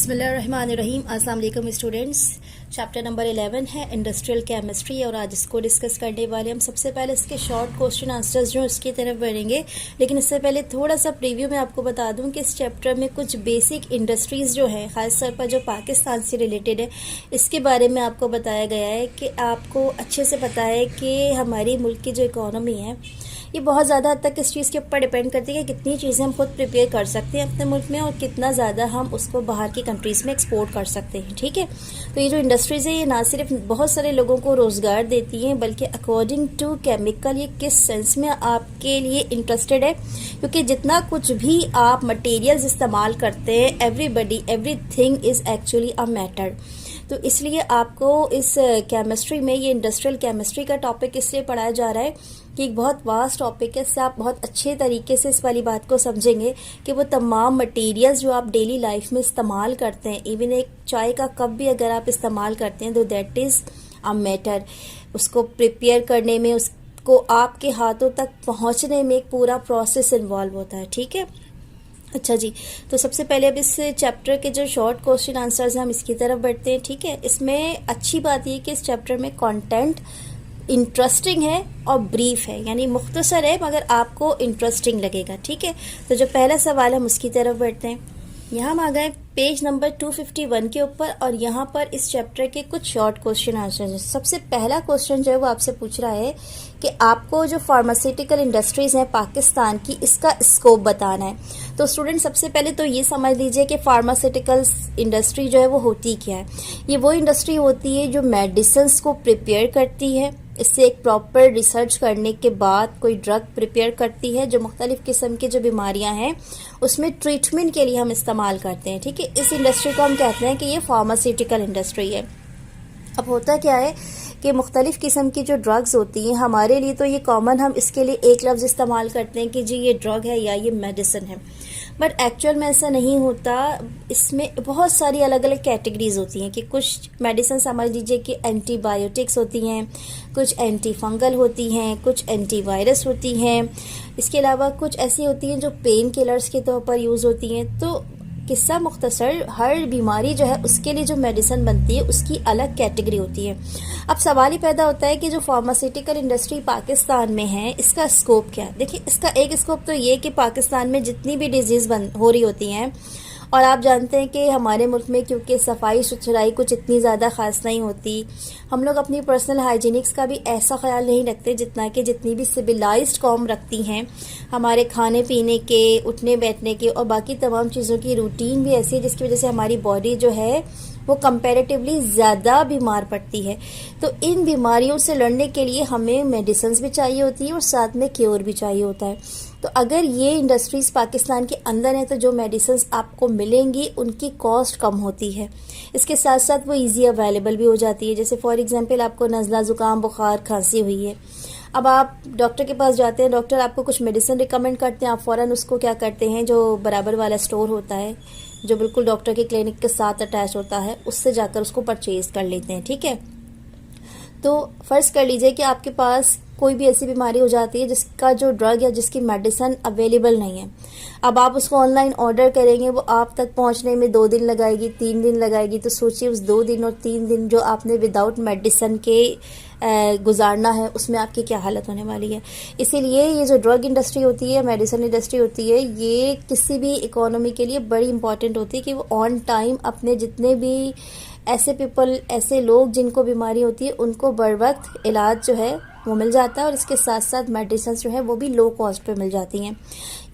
बिस्मिल्लाहिर्रहमानिर्रहीम। अस्सलाम वालेकुम स्टूडेंट्स। चैप्टर नंबर 11 है इंडस्ट्रियल केमिस्ट्री और आज इसको डिस्कस करने वाले हम सबसे पहले इसके शॉर्ट क्वेश्चन आंसर्स जो उसकी तरफ बढ़ेंगे। लेकिन इससे पहले थोड़ा सा प्रीव्यू में आपको बता दूं कि इस चैप्टर में कुछ बेसिक इंडस्ट्रीज़ जो है ख़ास तौर पर जो पाकिस्तान से रिलेटेड है इसके बारे में आपको बताया गया है कि आपको अच्छे से पता है कि हमारी मुल्क की जो इकॉनमी है ये बहुत ज़्यादा हद तक इस चीज़ के ऊपर डिपेंड करती है कि कितनी चीज़ें हम खुद प्रिपेयर कर सकते हैं अपने मुल्क में और कितना ज़्यादा हम उसको बाहर की कंट्रीज़ में एक्सपोर्ट कर सकते हैं। ठीक है, तो ये जो इंडस्ट्रीज़ है ये ना सिर्फ बहुत सारे लोगों को रोज़गार देती हैं बल्कि अकॉर्डिंग टू केमिकल ये किस सेंस में आपके लिए इंटरेस्टेड है, क्योंकि जितना कुछ भी आप मटेरियल्स इस्तेमाल करते हैं everything is actually a matter. तो इसलिए आपको इस केमिस्ट्री में ये इंडस्ट्रियल केमिस्ट्री का टॉपिक इसलिए पढ़ाया जा रहा है कि एक बहुत वास्ट टॉपिक है। इससे आप बहुत अच्छे तरीके से इस वाली बात को समझेंगे कि वो तमाम मटेरियल्स जो आप डेली लाइफ में इस्तेमाल करते हैं, इवन एक चाय का कप भी अगर आप इस्तेमाल करते हैं तो दैट इज़ अ मैटर। उसको प्रिपेयर करने में, उसको आपके हाथों तक पहुंचने में एक पूरा प्रोसेस इन्वॉल्व होता है। ठीक है, अच्छा जी, तो सबसे पहले अब इस चैप्टर के जो शॉर्ट क्वेश्चन आंसर्स हैं हम इसकी तरफ बढ़ते हैं। ठीक है, इसमें अच्छी बात ये कि इस चैप्टर में कंटेंट इंटरेस्टिंग है और ब्रीफ है, यानी मुख्तसर है मगर आपको इंटरेस्टिंग लगेगा। ठीक है, तो जो पहला सवाल हम उसकी तरफ बढ़ते हैं। यहाँ हम आ गए पेज नंबर 251 के ऊपर और यहाँ पर इस चैप्टर के कुछ शॉर्ट क्वेश्चन आंसर हैं। सबसे पहला क्वेश्चन जो है वो आपसे पूछ रहा है कि आपको जो फार्मास्यूटिकल इंडस्ट्रीज़ हैं पाकिस्तान की इसका स्कोप बताना है। तो स्टूडेंट सबसे पहले तो ये समझ लीजिए कि फार्मास्यूटिकल इंडस्ट्री जो है वो होती क्या है। ये वो इंडस्ट्री होती है जो मेडिसिन्स को प्रिपेयर करती है, इससे एक प्रॉपर रिसर्च करने के बाद कोई ड्रग प्रिपेयर करती है जो मुख्तलिफ किस्म की जो बीमारियां हैं उसमें ट्रीटमेंट के लिए हम इस्तेमाल करते हैं। ठीक है, इस इंडस्ट्री को हम कहते हैं कि ये फार्मास्यूटिकल इंडस्ट्री है। अब होता क्या है कि मुख्तलिफ किस्म की जो ड्रग्स होती हैं हमारे लिए तो ये कॉमन, हम इसके लिए एक लफ्ज़ इस्तेमाल करते हैं कि जी ये ड्रग है या ये मेडिसिन है, बट एक्चुअल में ऐसा नहीं होता। इसमें बहुत सारी अलग अलग कैटेगरीज होती हैं कि कुछ मेडिसिन समझ लीजिए कि एंटीबायोटिक्स होती हैं, कुछ एंटी फंगल होती हैं, कुछ एंटीवायरस होती हैं, इसके अलावा कुछ ऐसी होती हैं जो पेन किलर्स के तौर पर यूज़ होती हैं। तो किस्सा मुख्तसर हर बीमारी जो है उसके लिए जो मेडिसिन बनती है उसकी अलग कैटेगरी होती है। अब सवाल ही पैदा होता है कि जो फार्मास्यूटिकल इंडस्ट्री पाकिस्तान में है इसका स्कोप क्या है। देखिए, इसका एक स्कोप तो ये कि पाकिस्तान में जितनी भी डिजीज़ हो रही होती हैं, और आप जानते हैं कि हमारे मुल्क में क्योंकि सफाई सुथराई कुछ इतनी ज़्यादा ख़ास नहीं होती, हम लोग अपनी पर्सनल हाइजीनिक्स का भी ऐसा ख्याल नहीं रखते जितना कि जितनी भी सिविलाइज्ड कौम रखती हैं। हमारे खाने पीने के, उठने बैठने के और बाकी तमाम चीज़ों की रूटीन भी ऐसी है जिसकी वजह से हमारी बॉडी जो है वो कंपैरेटिवली ज़्यादा बीमार पड़ती है। तो इन बीमारियों से लड़ने के लिए हमें मेडिसिन्स भी चाहिए होती हैं और साथ में क्योर भी चाहिए होता है। तो अगर ये इंडस्ट्रीज़ पाकिस्तान के अंदर है तो जो मेडिसिन्स आपको मिलेंगी उनकी कॉस्ट कम होती है, इसके साथ साथ वो इजी अवेलेबल भी हो जाती है। जैसे फॉर एग्जांपल आपको नज़ला, ज़ुकाम, बुखार, खांसी हुई है, अब आप डॉक्टर के पास जाते हैं, डॉक्टर आपको कुछ मेडिसिन रिकमेंड करते हैं, आप फ़ौरन उसको क्या करते हैं, जो बराबर वाला स्टोर होता है जो बिल्कुल डॉक्टर के क्लिनिक के साथ अटैच होता है उससे जाकर उसको परचेज़ कर लेते हैं। ठीक है, तो फ़र्ज़ कर लीजिए कि आपके पास कोई भी ऐसी बीमारी हो जाती है जिसका जो ड्रग या जिसकी मेडिसिन अवेलेबल नहीं है। अब आप उसको ऑनलाइन ऑर्डर करेंगे, वो आप तक पहुंचने में 2 दिन लगाएगी, 3 दिन लगाएगी। तो सोचिए उस 2 दिन और 3 दिन जो आपने विदाउट मेडिसिन के गुजारना है उसमें आपकी क्या हालत होने वाली है। इसीलिए ये जो ड्रग इंडस्ट्री होती है, मेडिसिन इंडस्ट्री होती है, ये किसी भी इकोनॉमी के लिए बड़ी इंपॉर्टेंट होती है कि वो ऑन टाइम अपने जितने भी ऐसे लोग जिनको बीमारी होती है उनको बर वक्त इलाज जो है वो मिल जाता है और इसके साथ साथ मेडिसिन जो है वो भी लो कॉस्ट पे मिल जाती हैं।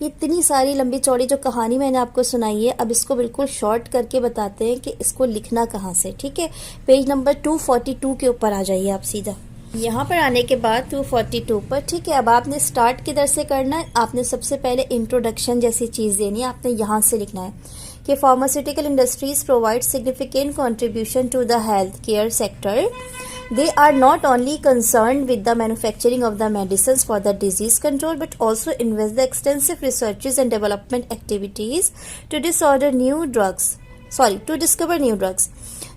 ये इतनी सारी लंबी चौड़ी जो कहानी मैंने आपको सुनाई है, अब इसको बिल्कुल शॉर्ट करके बताते हैं कि इसको लिखना कहाँ से। ठीक है, पेज नंबर 242 के ऊपर आ जाइए आप सीधा। यहाँ पर आने के बाद 242 पर, ठीक है, अब आपने स्टार्ट किधर से करना है, आपने सबसे पहले इंट्रोडक्शन जैसी चीज़ देनी है, आपने यहाँ से लिखना है कि pharmaceutical industries provide significant contribution to the health care sector. They are not only concerned with the manufacturing of the medicines for the disease control but also invest the extensive researches and development activities to discover new drugs,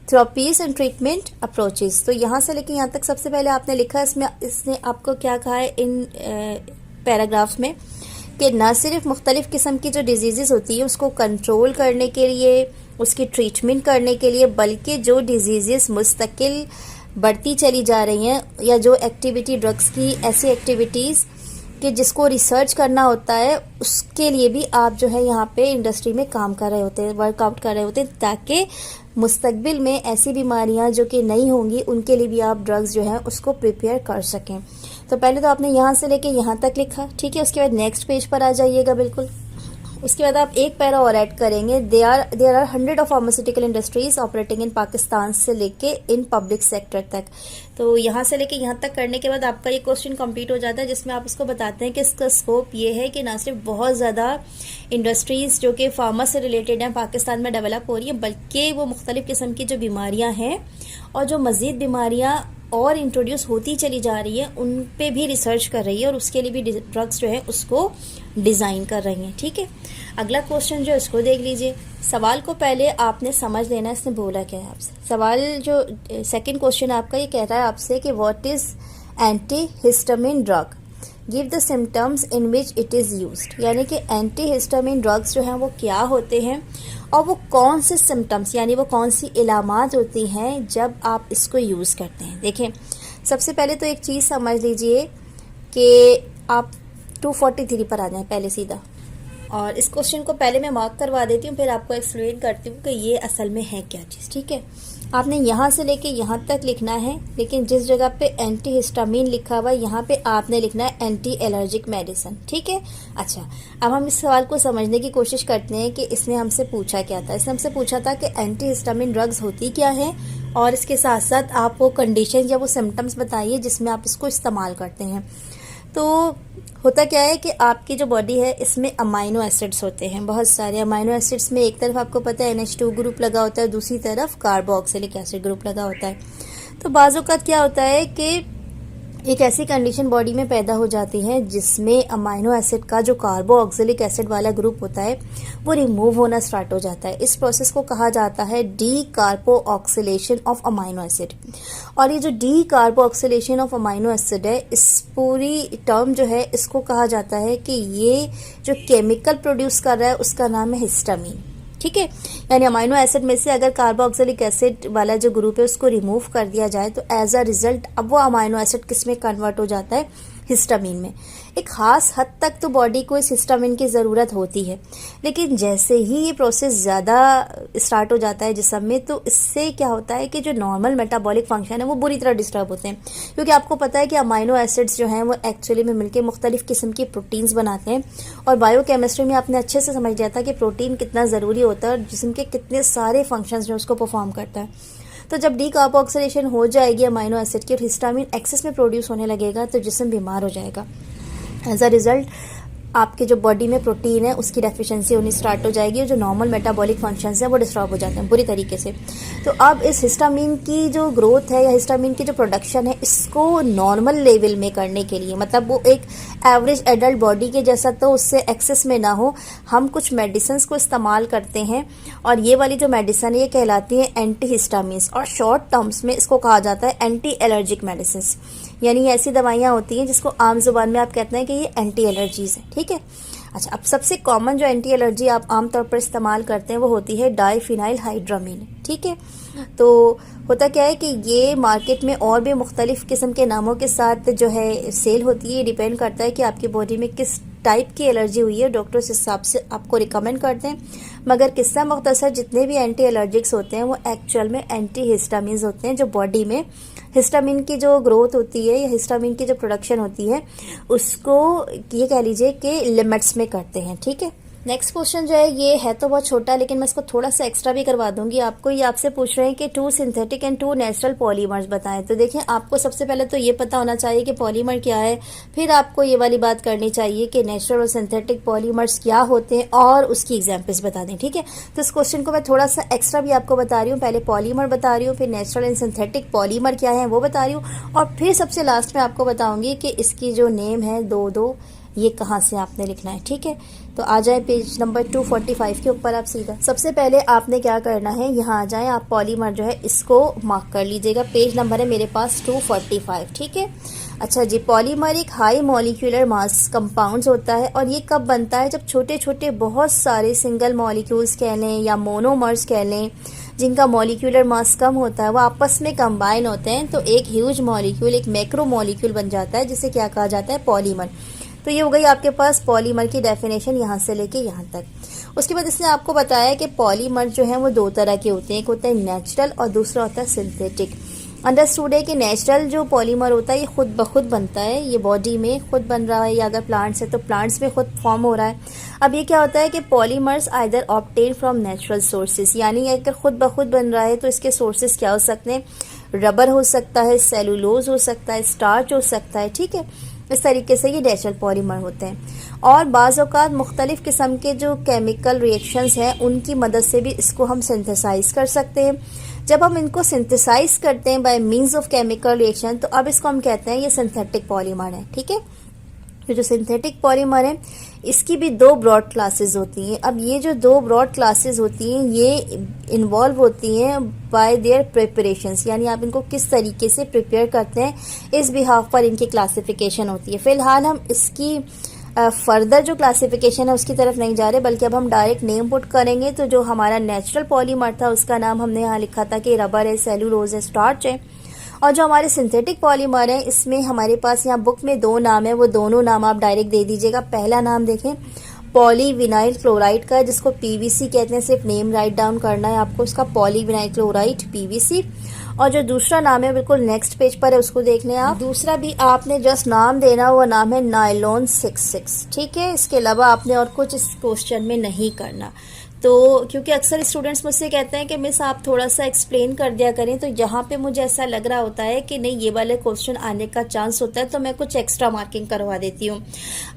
therapies and treatment approaches. तो यहाँ से लेके यहाँ तक सबसे पहले आपने लिखा इसने आपको क्या कहा है इन पैराग्राफ्स में कि न सिर्फ मुख्तलिफ़ किस्म की जो डिजीज़ होती है उसको कंट्रोल करने के लिए, उसकी ट्रीटमेंट करने के लिए, बल्कि जो डिजीज़ मुस्तकिल बढ़ती चली जा रही हैं या जो एक्टिविटी ड्रग्स की ऐसी एक्टिविटीज़ कि जिसको रिसर्च करना होता है, उसके लिए भी आप जो है यहाँ पे इंडस्ट्री में काम कर रहे होते हैं, वर्कआउट कर रहे होते हैं, ताकि मुस्तकबिल में ऐसी बीमारियाँ जो कि नहीं होंगी उनके लिए भी आप ड्रग्स जो है उसको प्रिपेयर कर सकें। तो पहले तो आपने यहाँ से लेके यहाँ तक लिखा, ठीक है। उसके बाद नेक्स्ट पेज पर आ जाइएगा बिल्कुल। उसके बाद आप एक पैरा और ऐड करेंगे, there are 100 of pharmaceutical industries operating in Pakistan से लेके इन पब्लिक सेक्टर तक। तो यहाँ से लेके यहाँ तक करने के बाद आपका ये क्वेश्चन कंप्लीट हो जाता है, जिसमें आप इसको बताते हैं कि इसका स्कोप ये है कि ना सिर्फ बहुत ज़्यादा इंडस्ट्रीज़ जो कि फार्मा से रिलेटेड हैं पाकिस्तान में डेवलप हो रही है, बल्कि वो मुख्तलिफ़ किस्म की जो बीमारियाँ हैं और जो मज़ीद बीमारियाँ और इंट्रोड्यूस होती चली जा रही है उन पे भी रिसर्च कर रही है और उसके लिए भी ड्रग्स जो है उसको डिज़ाइन कर रही हैं, ठीक है। अगला क्वेश्चन जो इसको देख लीजिए। सवाल को पहले आपने समझ लेना है इसने बोला क्या है आपसे। सवाल जो सेकंड क्वेश्चन आपका ये कह रहा है आपसे कि what is anti histamine drug, give the symptoms in which it is used. यानी कि एंटी हिस्टामिन ड्रग्स जो हैं वो क्या होते हैं और वो कौन से सिम्टम्स यानी वो कौन सी इलामात होती हैं जब आप इसको यूज़ करते हैं। देखें, सबसे पहले तो एक चीज़ समझ लीजिए कि आप 243 पर आ जाएं पहले सीधा, और इस क्वेश्चन को पहले मैं मार्क करवा देती हूँ, फिर आपको एक्सप्लेन करती हूँ कि ये असल में है क्या चीज़, ठीक है। आपने यहाँ से लेके यहाँ तक लिखना है, लेकिन जिस जगह पे एंटी हिस्टामिन लिखा हुआ है यहाँ पे आपने लिखना है एंटी एलर्जिक मेडिसिन, ठीक है। अच्छा, अब हम इस सवाल को समझने की कोशिश करते हैं कि इसने हमसे पूछा क्या था। इसने हमसे पूछा था कि एंटी हिस्टामिन ड्रग्स होती क्या है और इसके साथ साथ आप वो कंडीशन या वो सिम्टम्स बताइए जिसमें आप इसको इस्तेमाल करते हैं। तो होता क्या है कि आपकी जो बॉडी है इसमें अमाइनो एसिड्स होते हैं, बहुत सारे अमाइनो एसिड्स में एक तरफ आपको पता है NH2 ग्रुप लगा होता है, दूसरी तरफ कार्बोक्सिलिक एसिड ग्रुप लगा होता है। तो बाज़ औक़ात क्या होता है कि एक ऐसी कंडीशन बॉडी में पैदा हो जाती है जिसमें अमाइनो एसिड का जो कार्बोक्सिलिक एसिड वाला ग्रुप होता है वो रिमूव होना स्टार्ट हो जाता है। इस प्रोसेस को कहा जाता है D carboxylation of amino acid. और ये जो D carboxylation of amino acid है, इस पूरी टर्म जो है इसको कहा जाता है कि ये जो केमिकल प्रोड्यूस कर रहा है उसका नाम है हिस्टामिन, ठीक है। यानी अमाइनो एसिड में से अगर कार्बोक्सिलिक एसिड वाला जो ग्रुप है उसको रिमूव कर दिया जाए तो एज अ रिजल्ट अब वो अमाइनो एसिड किस में कन्वर्ट हो जाता है, हिस्टामिन में। एक ख़ास हद तक तो बॉडी को इस हिस्टामिन की ज़रूरत होती है, लेकिन जैसे ही ये प्रोसेस ज़्यादा स्टार्ट हो जाता है जिस्म में तो इससे क्या होता है कि जो नॉर्मल मेटाबॉलिक फंक्शन है वो बुरी तरह डिस्टर्ब होते हैं। क्योंकि आपको पता है कि अमाइनो एसिड्स जो हैं वो एक्चुअली में मिलकर मुख्तलिफ़ किस्म की प्रोटीन्स बनाते हैं, और बायोकेमिस्ट्री में आपने अच्छे से समझ लिया था कि प्रोटीन कितना ज़रूरी होता है और जिस्म के कितने सारे फंक्शंस जो उसको परफॉर्म करता है। तो जब डी कार्बोक्सिलेशन हो जाएगी अमाइनो एसिड की और हिस्टामिन एक्सेस में प्रोड्यूस होने लगेगा तो जिस्म बीमार हो जाएगा। एज अ रिजल्ट आपके जो बॉडी में प्रोटीन है उसकी डेफिशिएंसी होनी स्टार्ट हो जाएगी और जो नॉर्मल मेटाबॉलिक फंक्शंस हैं वो डिस्टर्ब हो जाते हैं बुरी तरीके से। तो अब इस हिस्टामिन की जो ग्रोथ है या हिस्टामिन की जो प्रोडक्शन है इसको नॉर्मल लेवल में करने के लिए, मतलब वो एक एवरेज एडल्ट बॉडी के जैसा तो उससे एक्सेस में ना हो, हम कुछ मेडिसिन को इस्तेमाल करते हैं। और ये वाली जो मेडिसिन है ये कहलाती है एंटी हिस्टामिन्स, और शॉर्ट टर्म्स में इसको कहा जाता है एंटी एलर्जिक मेडिसिन। यानी ऐसी दवाइयाँ होती हैं जिसको आम जुबान में आप कहते हैं कि ये एंटी एलर्जीज है, ठीक है। अच्छा, अब सबसे कॉमन जो एंटी एलर्जी आप आमतौर पर इस्तेमाल करते हैं वो होती है डाइफिनाइल हाइड्रामीन, ठीक है। तो होता क्या है कि ये मार्केट में और भी मुख्तलिफ किस्म के नामों के साथ जो है सेल होती है। डिपेंड करता है कि आपकी बॉडी में किस टाइप की एलर्जी हुई है, डॉक्टर उस हिसाब से आपको रिकमेंड करते हैं। मगर किस्सा मुख्तसर जितने भी एंटी एलर्जिक्स होते हैं वो एक्चुअल में एंटी हिस्टामिन्स होते हैं, जो बॉडी में हिस्टामिन की जो ग्रोथ होती है या हिस्टामिन की जो प्रोडक्शन होती है उसको ये कह लीजिए कि लिमिट्स में करते हैं, ठीक है। नेक्स्ट क्वेश्चन जो है ये है तो बहुत छोटा, लेकिन मैं इसको थोड़ा सा एक्स्ट्रा भी करवा दूंगी आपको। ये आपसे पूछ रहे हैं कि 2 सिंथेटिक एंड 2 नेचुरल पॉलीमर्स बताएं। तो देखिए, आपको सबसे पहले तो ये पता होना चाहिए कि पॉलीमर क्या है, फिर आपको ये वाली बात करनी चाहिए कि नेचुरल और सिंथेटिक पॉलीमर्स क्या होते हैं और उसकी एग्जाम्पल्स बता दें, ठीक है। तो इस क्वेश्चन को मैं थोड़ा सा एक्स्ट्रा भी आपको बता रही हूँ। पहले पॉलीमर बता रही हूँ, फिर नेचुरल एंड सिंथेटिक पॉलीमर क्या है वो बता रही हूँ, और फिर सबसे लास्ट में आपको बताऊंगी कि इसकी जो नेम है 2-2 ये कहाँ से आपने लिखना है, ठीक है। तो आ जाए पेज नंबर 245 के ऊपर आप सीधा। सबसे पहले आपने क्या करना है, यहाँ आ जाए आप, पॉलीमर जो है इसको मार्क कर लीजिएगा। पेज नंबर है मेरे पास 245, ठीक है। अच्छा जी, पॉलीमर एक हाई मॉलिक्यूलर मास कंपाउंड्स होता है और ये कब बनता है, जब छोटे छोटे बहुत सारे सिंगल मॉलिक्यूल्स कह लें या मोनोमर्स कह लें, जिनका मॉलिक्यूलर मास कम होता है, वो आपस में कंबाइन होते हैं तो एक ह्यूज मॉलिक्यूल, एक मैक्रो मॉलिक्यूल बन जाता है, जिसे क्या कहा जाता है, पॉलीमर। तो ये हो गई आपके पास पॉलीमर की डेफिनेशन यहाँ से लेके यहाँ तक। उसके बाद इसने आपको बताया कि पॉलीमर जो है वो दो तरह के होते हैं, एक होता है नेचुरल और दूसरा होता है सिंथेटिक। अंडरस्टूड है कि नेचुरल जो पॉलीमर होता है ये खुद ब खुद बनता है, ये बॉडी में खुद बन रहा है, या अगर प्लांट्स है तो प्लांट्स में खुद फॉर्म हो रहा है। अब ये क्या होता है कि polymers either obtain from natural sources, यानी अगर खुद ब खुद बन रहा है तो इसके सोर्सेज क्या हो सकते हैं, रबर हो सकता है, सेलुलोज हो सकता है, स्टार्च हो सकता है, ठीक है। इस तरीके से ये नेचुरल पॉलीमर होते हैं। और बाज़ औक़ात मुख्तलिफ़ किस्म के जो केमिकल रिएक्शंस हैं उनकी मदद से भी इसको हम सिंथेसाइज कर सकते हैं। जब हम इनको सिंथेसाइज करते हैं by means of chemical reaction, तो अब इसको हम कहते हैं ये सिंथेटिक पॉलीमर है, ठीक है। तो जो सिंथेटिक पॉलीमर है इसकी भी दो ब्रॉड क्लासेस होती हैं। अब ये जो दो ब्रॉड क्लासेस होती हैं ये इन्वॉल्व होती हैं बाय देयर प्रिपरेशंस, यानी आप इनको किस तरीके से प्रिपेयर करते हैं, इस बिहाफ पर इनकी क्लासिफिकेशन होती है। फिलहाल हम इसकी फर्दर जो क्लासिफिकेशन है उसकी तरफ नहीं जा रहे, बल्कि अब हम डायरेक्ट नेम पुट करेंगे। तो जो हमारा नेचुरल पॉलीमर था उसका नाम हमने यहाँ लिखा था कि रबर है, सेलुलोज है, स्टार्च है। और जो हमारे सिंथेटिक पॉलीमर है इसमें हमारे पास यहाँ बुक में दो नाम है, वो दोनों नाम आप डायरेक्ट दे दीजिएगा। पहला नाम देखें पॉलीविनाइल क्लोराइड का है, जिसको पीवीसी कहते हैं, सिर्फ नेम राइट डाउन करना है आपको उसका, पॉलीविनाइल क्लोराइड पीवीसी। और जो दूसरा नाम है बिल्कुल नेक्स्ट पेज पर है, उसको देख लें आप। दूसरा भी आपने जस्ट नाम देना, वो नाम है नायलॉन 66, ठीक है। इसके अलावा आपने और कुछ इस क्वेश्चन में नहीं करना। तो क्योंकि अक्सर स्टूडेंट्स मुझसे कहते हैं कि मिस आप थोड़ा सा एक्सप्लेन कर दिया करें, तो यहाँ पे मुझे ऐसा लग रहा होता है कि नहीं ये वाले क्वेश्चन आने का चांस होता है, तो मैं कुछ एक्स्ट्रा मार्किंग करवा देती हूँ।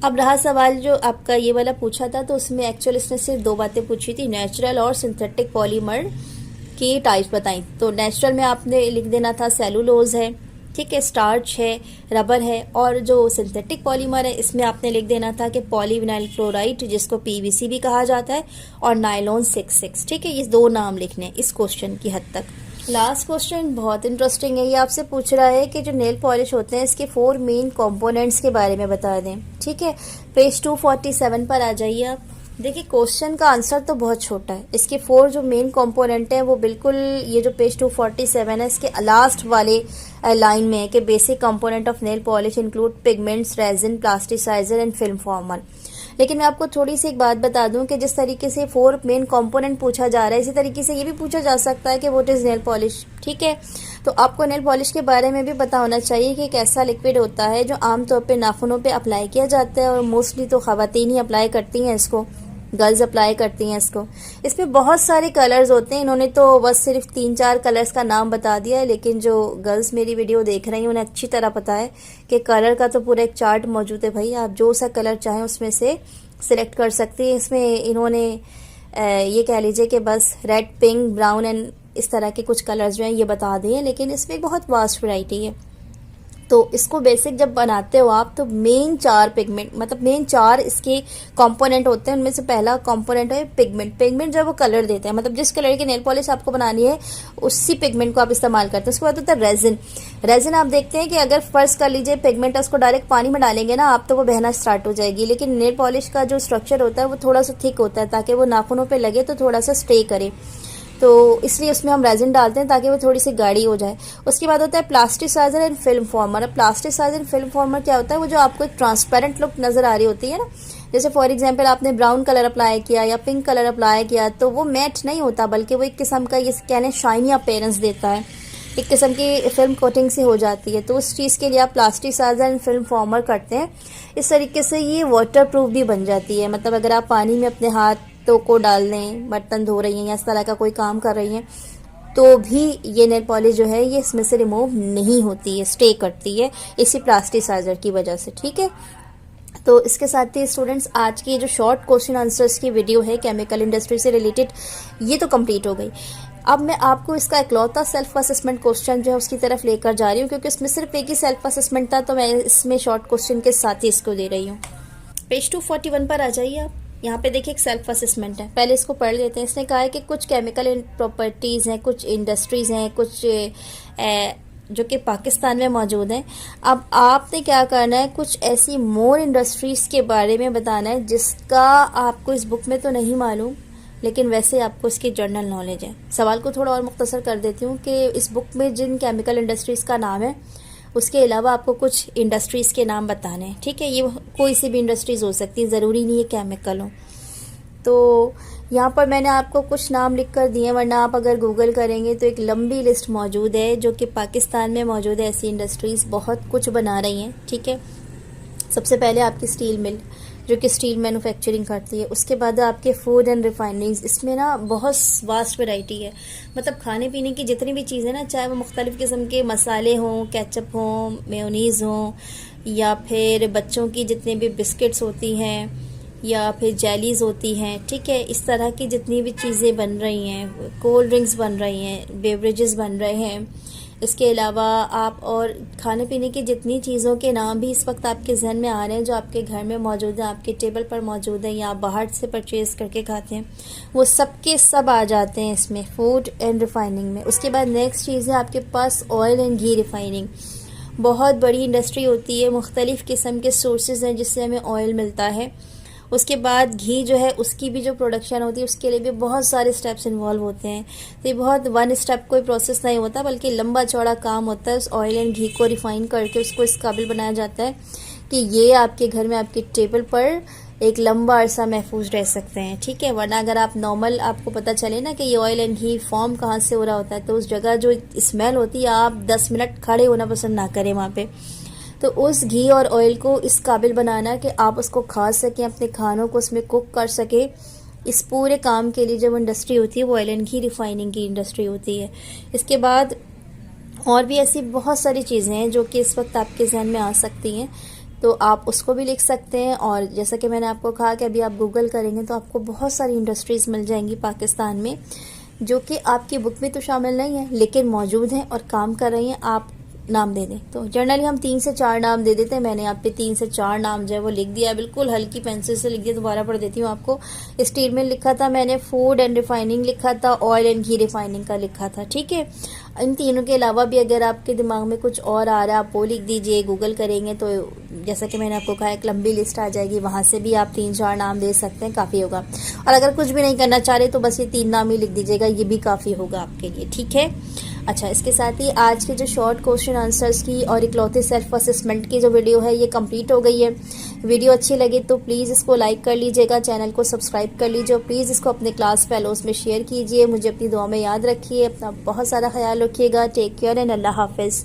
अब रहा सवाल जो आपका ये वाला पूछा था, तो उसमें एक्चुअल इसने सिर्फ दो बातें पूछी थी, नेचुरल और सिंथेटिक पॉलीमर की टाइप्स बताई। तो नेचुरल में आपने लिख देना था सेलुलोज है, ठीक है, स्टार्च है, रबर है। और जो सिंथेटिक पॉलीमर है इसमें आपने लिख देना था कि पॉलीविनाइल क्लोराइड, जिसको पीवीसी भी कहा जाता है, और नायलॉन 66, ठीक है। ये दो नाम लिखने इस क्वेश्चन की हद तक। लास्ट क्वेश्चन बहुत इंटरेस्टिंग है, ये आपसे पूछ रहा है कि जो नेल पॉलिश होते हैं इसके 4 मेन कंपोनेंट्स के बारे में बता दें, ठीक है। पेज 247 पर आ जाइए आप। देखिए क्वेश्चन का आंसर तो बहुत छोटा है, इसके 4 जो मेन कंपोनेंट हैं वो बिल्कुल ये जो पेज 247 है इसके लास्ट वाले लाइन में है कि basic component of nail polish include pigments, resin, plasticizer and film former. लेकिन मैं आपको थोड़ी सी एक बात बता दूं कि जिस तरीके से 4 मेन कंपोनेंट पूछा जा रहा है, इसी तरीके से ये भी पूछा जा सकता है कि व्हाट इज नेल पॉलिश, ठीक है। तो आपको नेल पॉलिश के बारे में भी पता होना चाहिए कि एक ऐसा लिक्विड होता है जो आमतौर पे नाखूनों पे अप्लाई किया जाता है, और मोस्टली तो खवातीन ही अप्लाई करती हैं इसको, गर्ल्स अप्लाई करती हैं इसको। इसमें बहुत सारे कलर्स होते हैं, इन्होंने तो बस सिर्फ 3-4 कलर्स का नाम बता दिया है, लेकिन जो गर्ल्स मेरी वीडियो देख रही हैं उन्हें अच्छी तरह पता है कि कलर का तो पूरा एक चार्ट मौजूद है भाई, आप जो सा कलर चाहें उसमें से सिलेक्ट कर सकते हैं। इसमें इन्होंने ये कह लीजिए कि बस रेड, पिंक, ब्राउन एंड इस तरह के कुछ कलर्स जो हैं ये बता दिए, लेकिन इसमें बहुत वास्ट वैरायटी है। तो इसको बेसिक जब बनाते हो आप, तो मेन 4 पिगमेंट, मतलब मेन 4 इसके कंपोनेंट होते हैं। उनमें से पहला कंपोनेंट है पिगमेंट। पिगमेंट जो वो कलर देते हैं, मतलब जिस कलर की नेल पॉलिश आपको बनानी है उसी पिगमेंट को आप इस्तेमाल करते हैं। उसके बाद होता है रेजिन। रेजिन आप देखते हैं कि अगर फर्ज कर लीजिए पिगमेंट है, उसको डायरेक्ट पानी में डालेंगे ना आप, तो वो बहना स्टार्ट हो जाएगी। लेकिन नेल पॉलिश का जो स्ट्रक्चर होता है वो थोड़ा सा थिक होता है, ताकि वो नाखूनों पर लगे तो थोड़ा सा स्टे करे, तो इसलिए उसमें हम रेजिन डालते हैं ताकि वो थोड़ी सी गाढ़ी हो जाए। उसके बाद होता है प्लास्टिसाइजर एंड फिल्म फॉर्मर। अब प्लास्टिसाइजर एंड फिल्म फॉर्मर क्या होता है, वो जो आपको एक ट्रांसपेरेंट लुक नजर आ रही होती है ना, जैसे फॉर एग्जांपल आपने ब्राउन कलर अप्लाई किया या पिंक कलर अप्लाई किया, तो वो मैट नहीं होता, बल्कि वो एक किस्म का ये कहने शाइनी अपीयरेंस देता है, एक किस्म की फिल्म कोटिंग से हो जाती है। तो उस चीज़ के लिए आप प्लास्टिसाइजर एंड फिल्म फॉर्मर करते हैं। इस तरीके से ये वाटर प्रूफ भी बन जाती है, मतलब अगर आप पानी में अपने हाथों को डाल दें, बर्तन धो रही हैं या इस तरह का कोई काम कर रही हैं, तो भी ये नेल पॉलिश जो है ये इसमें से रिमूव नहीं होती है, स्टे करती है इसी प्लास्टिसाइजर की वजह से, ठीक है। तो इसके साथ ही स्टूडेंट्स आज की जो शॉर्ट क्वेश्चन आंसर्स की वीडियो है केमिकल इंडस्ट्री से रिलेटेड, ये तो कंप्लीट हो गई। अब मैं आपको इसका इकलौता सेल्फ असेसमेंट क्वेश्चन जो है उसकी तरफ लेकर जा रही हूँ, क्योंकि इसमें सिर्फ एक ही सेल्फ असेसमेंट था, तो मैं इसमें शॉर्ट क्वेश्चन के साथ ही इसको दे रही हूँ। पेज 241 पर आ जाइए आप। यहाँ पे देखिए एक सेल्फ असेसमेंट है, पहले इसको पढ़ लेते हैं। इसने कहा है कि कुछ केमिकल प्रॉपर्टीज़ हैं, कुछ इंडस्ट्रीज़ हैं, कुछ जो कि पाकिस्तान में मौजूद हैं। अब आपने क्या करना है, कुछ ऐसी मोर इंडस्ट्रीज़ के बारे में बताना है जिसका आपको इस बुक में तो नहीं मालूम, लेकिन वैसे आपको इसकी जनरल नॉलेज है। सवाल को थोड़ा और मुख्तसर कर देती हूँ कि इस बुक में जिन केमिकल इंडस्ट्रीज़ का नाम है उसके अलावा आपको कुछ इंडस्ट्रीज़ के नाम बताने हैं, ठीक है। ये कोई सी भी इंडस्ट्रीज़ हो सकती है, ज़रूरी नहीं है केमिकल हो। तो यहाँ पर मैंने आपको कुछ नाम लिख कर दिए, वरना आप अगर गूगल करेंगे तो एक लंबी लिस्ट मौजूद है जो कि पाकिस्तान में मौजूद है। ऐसी इंडस्ट्रीज़ बहुत कुछ बना रही हैं, ठीक है। सबसे पहले आपकी स्टील मिल जो कि स्टील मैन्युफैक्चरिंग करती है। उसके बाद आपके फूड एंड रिफाइनरीज, इसमें ना बहुत वास्ट वैरायटी है। मतलब खाने पीने की जितनी भी चीज़ें ना, चाहे वो मुख्तलिफ़ किस्म के मसाले हों, केचप हों, मेयोनीज़ हों, या फिर बच्चों की जितनी भी बिस्किट्स होती हैं या फिर जेलीज़ होती हैं, ठीक है। इस तरह की जितनी भी चीज़ें बन रही हैं, कोल्ड ड्रिंक्स बन रही हैं, बेवरेजेस बन रहे हैं, इसके अलावा आप और खाने पीने की जितनी चीज़ों के नाम भी इस वक्त आपके जहन में आ रहे हैं जो आपके घर में मौजूद हैं, आपके टेबल पर मौजूद हैं या आप बाहर से परचेज़ करके खाते हैं, वो सब के सब आ जाते हैं इसमें फूड एंड रिफाइनिंग में। उसके बाद नेक्स्ट चीज़ है आपके पास ऑयल एंड घी रिफाइनिंग। बहुत बड़ी इंडस्ट्री होती है, मुख्तलिफ़ किस्म के सोर्सेज हैं जिससे हमें ऑयल मिलता है। उसके बाद घी जो है उसकी भी जो प्रोडक्शन होती है उसके लिए भी बहुत सारे स्टेप्स इन्वॉल्व होते हैं। तो ये बहुत वन स्टेप कोई प्रोसेस नहीं होता, बल्कि लंबा चौड़ा काम होता है। उस ऑयल एंड घी को रिफ़ाइन करके उसको इस काबिल बनाया जाता है कि ये आपके घर में आपकी टेबल पर एक लंबा अरसा महफूज रह सकते हैं, ठीक है। वरना अगर आप नॉर्मल आपको पता चले ना कि ये ऑयल एंड घी फॉर्म कहाँ से हो रहा होता है, तो उस जगह जो स्मेल होती है आप 10 मिनट खड़े होना पसंद ना करें वहाँ पे। तो उस घी और ऑयल को इस काबिल बनाना कि आप उसको खा सकें, अपने खानों को उसमें कुक कर सकें, इस पूरे काम के लिए जो इंडस्ट्री होती है वो ऑयल एंड घी रिफाइनिंग की इंडस्ट्री होती है। इसके बाद और भी ऐसी बहुत सारी चीज़ें हैं जो कि इस वक्त आपके जहन में आ सकती हैं, तो आप उसको भी लिख सकते हैं। और जैसा कि मैंने आपको कहा कि अभी आप गूगल करेंगे तो आपको बहुत सारी इंडस्ट्रीज़ मिल जाएंगी पाकिस्तान में जो कि आपकी बुक में तो शामिल नहीं है लेकिन मौजूद हैं और काम कर रही हैं। आप नाम दे दें तो जनरली हम 3 से 4 नाम दे देते हैं। मैंने यहाँ पे 3 से 4 नाम जो है वो लिख दिया, बिल्कुल हल्की पेंसिल से लिख दिया। दोबारा पढ़ देती हूँ आपको। स्टील मिल लिखा था मैंने, फूड एंड रिफाइनिंग लिखा था, ऑयल एंड घी रिफाइनिंग का लिखा था, ठीक है। इन तीनों के अलावा भी अगर आपके दिमाग में कुछ और आ रहा है आप वो लिख दीजिए। गूगल करेंगे तो जैसा कि मैंने आपको कहा एक लंबी लिस्ट आ जाएगी, वहाँ से भी आप 3-4 नाम दे सकते हैं, काफ़ी होगा। और अगर कुछ भी नहीं करना चाह रहे तो बस ये 3 नाम ही लिख दीजिएगा, ये भी काफ़ी होगा आपके लिए, ठीक है। अच्छा, इसके साथ ही आज के जो शॉर्ट क्वेश्चन आंसर्स की और इकलौते सेल्फ असेसमेंट की जो वीडियो है ये कंप्लीट हो गई है। वीडियो अच्छी लगी तो प्लीज़ इसको लाइक कर लीजिएगा, चैनल को सब्सक्राइब कर लीजिए और प्लीज़ इसको अपने क्लास फेलोज़ में शेयर कीजिए। मुझे अपनी दुआ में याद रखिए, अपना बहुत सारा ख्याल रखिएगा। टेक केयर एंड अल्लाह हाफिज़।